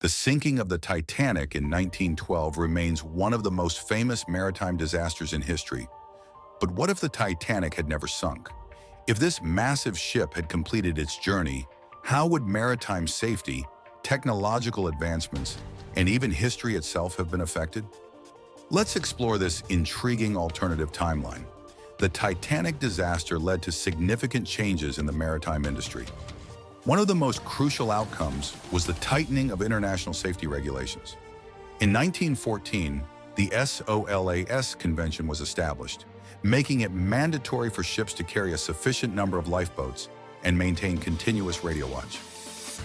The sinking of the Titanic in 1912 remains one of the most famous maritime disasters in history. But what if the Titanic had never sunk? If this massive ship had completed its journey, how would maritime safety, technological advancements, and even history itself have been affected? Let's explore this intriguing alternative timeline. The Titanic disaster led to significant changes in the maritime industry. One of the most crucial outcomes was the tightening of international safety regulations. In 1914, the SOLAS Convention was established, making it mandatory for ships to carry a sufficient number of lifeboats and maintain continuous radio watch.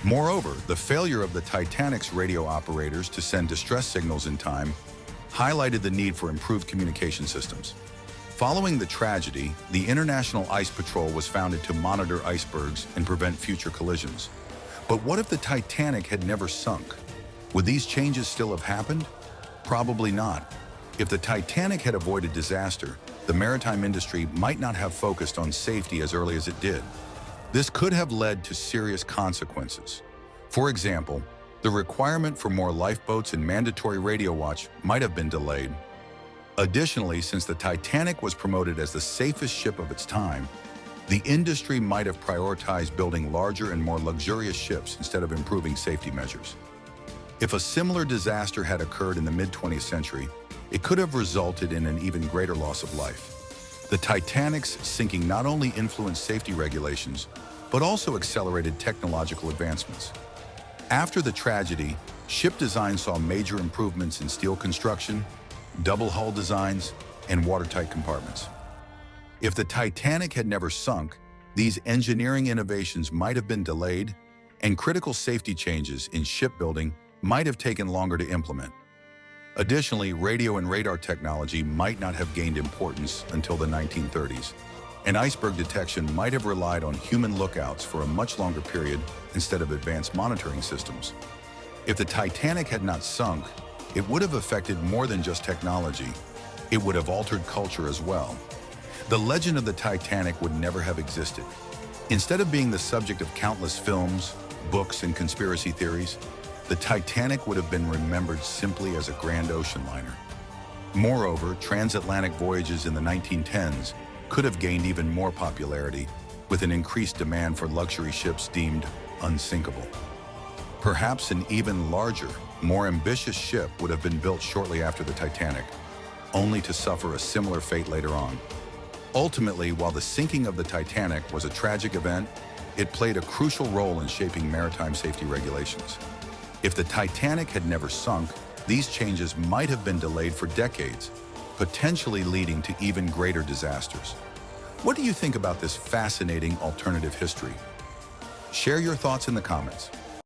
Moreover, the failure of the Titanic's radio operators to send distress signals in time highlighted the need for improved communication systems. Following the tragedy, the International Ice Patrol was founded to monitor icebergs and prevent future collisions. But what if the Titanic had never sunk? Would these changes still have happened? Probably not. If the Titanic had avoided disaster, the maritime industry might not have focused on safety as early as it did. This could have led to serious consequences. For example, the requirement for more lifeboats and mandatory radio watch might have been delayed. Additionally, since the Titanic was promoted as the safest ship of its time, the industry might have prioritized building larger and more luxurious ships instead of improving safety measures. If a similar disaster had occurred in the mid-20th century, it could have resulted in an even greater loss of life. The Titanic's sinking not only influenced safety regulations, but also accelerated technological advancements. After the tragedy, ship design saw major improvements in steel construction, double hull designs, and watertight compartments. If the Titanic had never sunk, these engineering innovations might have been delayed, and critical safety changes in shipbuilding might have taken longer to implement. Additionally, radio and radar technology might not have gained importance until the 1930s, and iceberg detection might have relied on human lookouts for a much longer period instead of advanced monitoring systems. If the Titanic had not sunk, it would have affected more than just technology. It would have altered culture as well. The legend of the Titanic would never have existed. Instead of being the subject of countless films, books, and conspiracy theories, the Titanic would have been remembered simply as a grand ocean liner. Moreover, transatlantic voyages in the 1910s could have gained even more popularity, with an increased demand for luxury ships deemed unsinkable. Perhaps an even larger, more ambitious ship would have been built shortly after the Titanic, only to suffer a similar fate later on. Ultimately, while the sinking of the Titanic was a tragic event, it played a crucial role in shaping maritime safety regulations. If the Titanic had never sunk, these changes might have been delayed for decades, potentially leading to even greater disasters. What do you think about this fascinating alternative history? Share your thoughts in the comments.